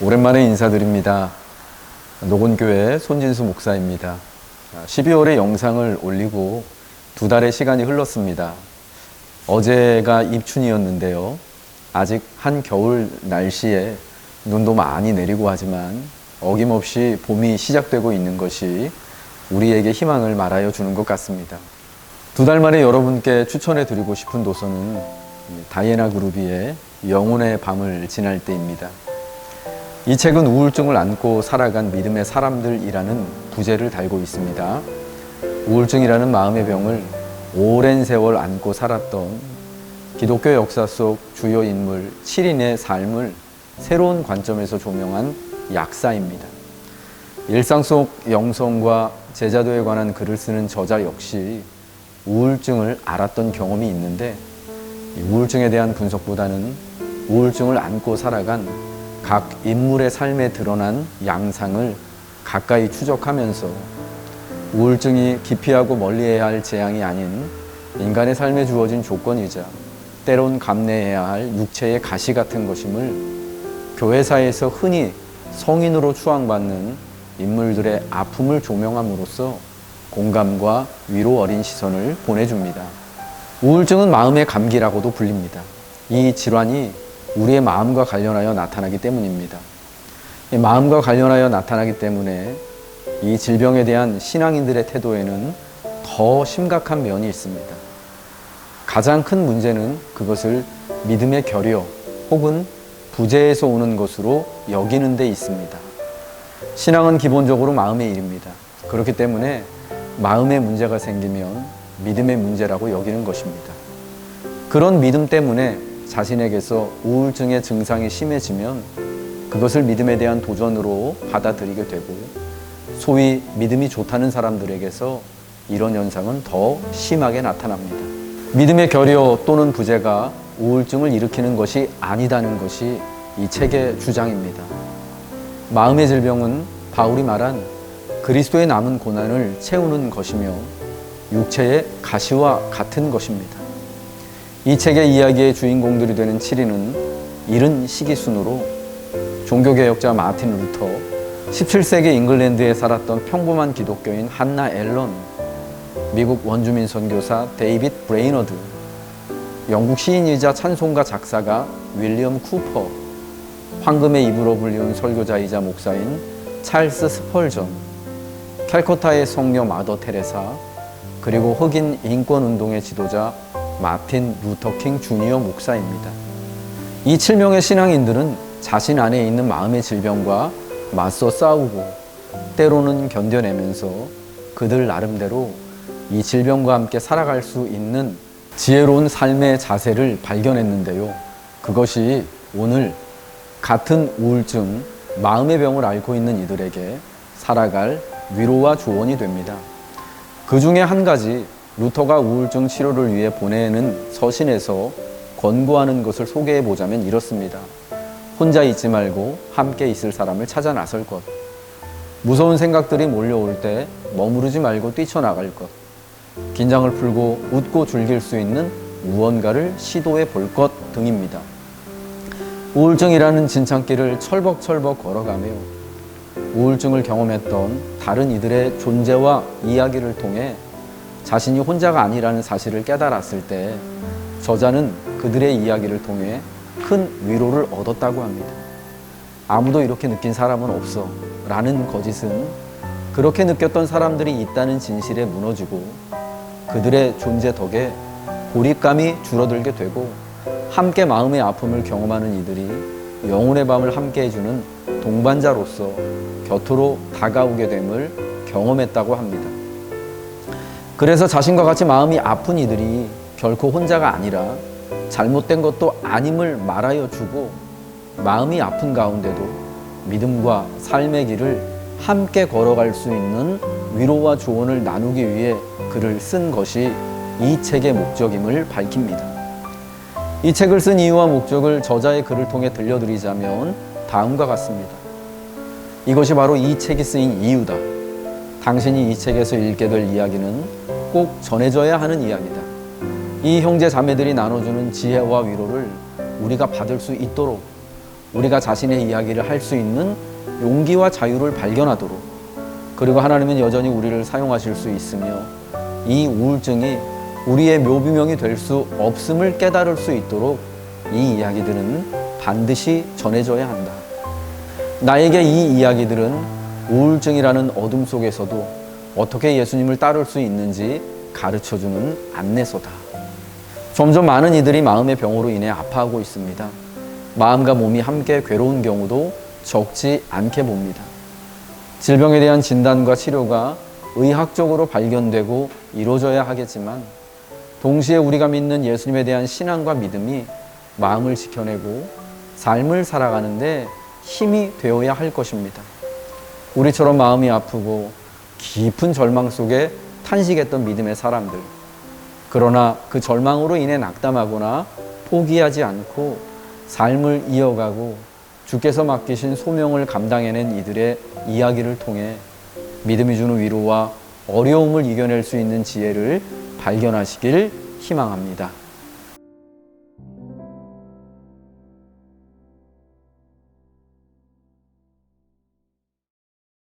오랜만에 인사드립니다. 노곤교회 손진수 목사입니다. 12월에 영상을 올리고 2달의 시간이 흘렀습니다. 어제가 입춘이었는데요. 아직 한겨울 날씨에 눈도 많이 내리고 하지만 어김없이 봄이 시작되고 있는 것이 우리에게 희망을 말하여 주는 것 같습니다. 2달 만에 여러분께 추천해 드리고 싶은 도서는 다이애나 그루비의 영혼의 밤을 지날 때입니다. 이 책은 우울증을 안고 살아간 믿음의 사람들이라는 부제를 달고 있습니다. 우울증이라는 마음의 병을 오랜 세월 안고 살았던 기독교 역사 속 주요 인물 7인의 삶을 새로운 관점에서 조명한 약사입니다. 일상 속 영성과 제자도에 관한 글을 쓰는 저자 역시 우울증을 앓았던 경험이 있는데, 우울증에 대한 분석보다는 우울증을 안고 살아간 각 인물의 삶에 드러난 양상을 가까이 추적하면서 우울증이 기피하고 멀리해야 할 재앙이 아닌 인간의 삶에 주어진 조건이자 때론 감내해야 할 육체의 가시 같은 것임을 교회사에서 흔히 성인으로 추앙받는 인물들의 아픔을 조명함으로써 공감과 위로 어린 시선을 보내줍니다. 우울증은 마음의 감기라고도 불립니다. 이 질환이 우리의 마음과 관련하여 나타나기 때문입니다. 이 마음과 관련하여 나타나기 때문에 이 질병에 대한 신앙인들의 태도에는 더 심각한 면이 있습니다. 가장 큰 문제는 그것을 믿음의 결여 혹은 부재에서 오는 것으로 여기는 데 있습니다. 신앙은 기본적으로 마음의 일입니다. 그렇기 때문에 마음에 문제가 생기면 믿음의 문제라고 여기는 것입니다. 그런 믿음 때문에 자신에게서 우울증의 증상이 심해지면 그것을 믿음에 대한 도전으로 받아들이게 되고, 소위 믿음이 좋다는 사람들에게서 이런 현상은 더 심하게 나타납니다. 믿음의 결여 또는 부재가 우울증을 일으키는 것이 아니다는 것이 이 책의 주장입니다. 마음의 질병은 바울이 말한 그리스도의 남은 고난을 채우는 것이며 육체의 가시와 같은 것입니다. 이 책의 이야기의 주인공들이 되는 7인은 이른 시기순으로 종교개혁자 마틴 루터, 17세기 잉글랜드에 살았던 평범한 기독교인 한나 앨런, 미국 원주민 선교사 데이빗 브레이너드, 영국 시인이자 찬송가 작사가 윌리엄 쿠퍼, 황금의 이브로 불리운 설교자이자 목사인 찰스 스펄전, 캘커타의 성녀 마더 테레사, 그리고 흑인 인권운동의 지도자 마틴 루터 킹 주니어 목사입니다. 이 7명의 신앙인들은 자신 안에 있는 마음의 질병과 맞서 싸우고 때로는 견뎌내면서 그들 나름대로 이 질병과 함께 살아갈 수 있는 지혜로운 삶의 자세를 발견했는데요. 그것이 오늘 같은 우울증, 마음의 병을 앓고 있는 이들에게 살아갈 위로와 조언이 됩니다. 그 중에 한 가지, 루터가 우울증 치료를 위해 보내는 서신에서 권고하는 것을 소개해 보자면 이렇습니다. 혼자 있지 말고 함께 있을 사람을 찾아 나설 것. 무서운 생각들이 몰려올 때 머무르지 말고 뛰쳐나갈 것. 긴장을 풀고 웃고 즐길 수 있는 무언가를 시도해 볼 것 등입니다. 우울증이라는 진창길을 철벅철벅 걸어가며 우울증을 경험했던 다른 이들의 존재와 이야기를 통해 자신이 혼자가 아니라는 사실을 깨달았을 때 저자는 그들의 이야기를 통해 큰 위로를 얻었다고 합니다. 아무도 이렇게 느낀 사람은 없어 라는 거짓은 그렇게 느꼈던 사람들이 있다는 진실에 무너지고 그들의 존재 덕에 고립감이 줄어들게 되고 함께 마음의 아픔을 경험하는 이들이 영혼의 밤을 함께 해주는 동반자로서 곁으로 다가오게 됨을 경험했다고 합니다. 그래서 자신과 같이 마음이 아픈 이들이 결코 혼자가 아니라 잘못된 것도 아님을 말하여 주고 마음이 아픈 가운데도 믿음과 삶의 길을 함께 걸어갈 수 있는 위로와 조언을 나누기 위해 글을 쓴 것이 이 책의 목적임을 밝힙니다. 이 책을 쓴 이유와 목적을 저자의 글을 통해 들려드리자면 다음과 같습니다. 이것이 바로 이 책이 쓰인 이유다. 당신이 이 책에서 읽게 될 이야기는 꼭 전해져야 하는 이야기다. 이 형제 자매들이 나눠주는 지혜와 위로를 우리가 받을 수 있도록 우리가 자신의 이야기를 할 수 있는 용기와 자유를 발견하도록, 그리고 하나님은 여전히 우리를 사용하실 수 있으며 이 우울증이 우리의 묘비명이 될 수 없음을 깨달을 수 있도록 이 이야기들은 반드시 전해져야 한다. 나에게 이 이야기들은 우울증이라는 어둠 속에서도 어떻게 예수님을 따를 수 있는지 가르쳐주는 안내서다. 점점 많은 이들이 마음의 병으로 인해 아파하고 있습니다. 마음과 몸이 함께 괴로운 경우도 적지 않게 봅니다. 질병에 대한 진단과 치료가 의학적으로 발견되고 이루어져야 하겠지만, 동시에 우리가 믿는 예수님에 대한 신앙과 믿음이 마음을 지켜내고 삶을 살아가는데 힘이 되어야 할 것입니다. 우리처럼 마음이 아프고 깊은 절망 속에 탄식했던 믿음의 사람들, 그러나 그 절망으로 인해 낙담하거나 포기하지 않고 삶을 이어가고 주께서 맡기신 소명을 감당해낸 이들의 이야기를 통해 믿음이 주는 위로와 어려움을 이겨낼 수 있는 지혜를 발견하시길 희망합니다.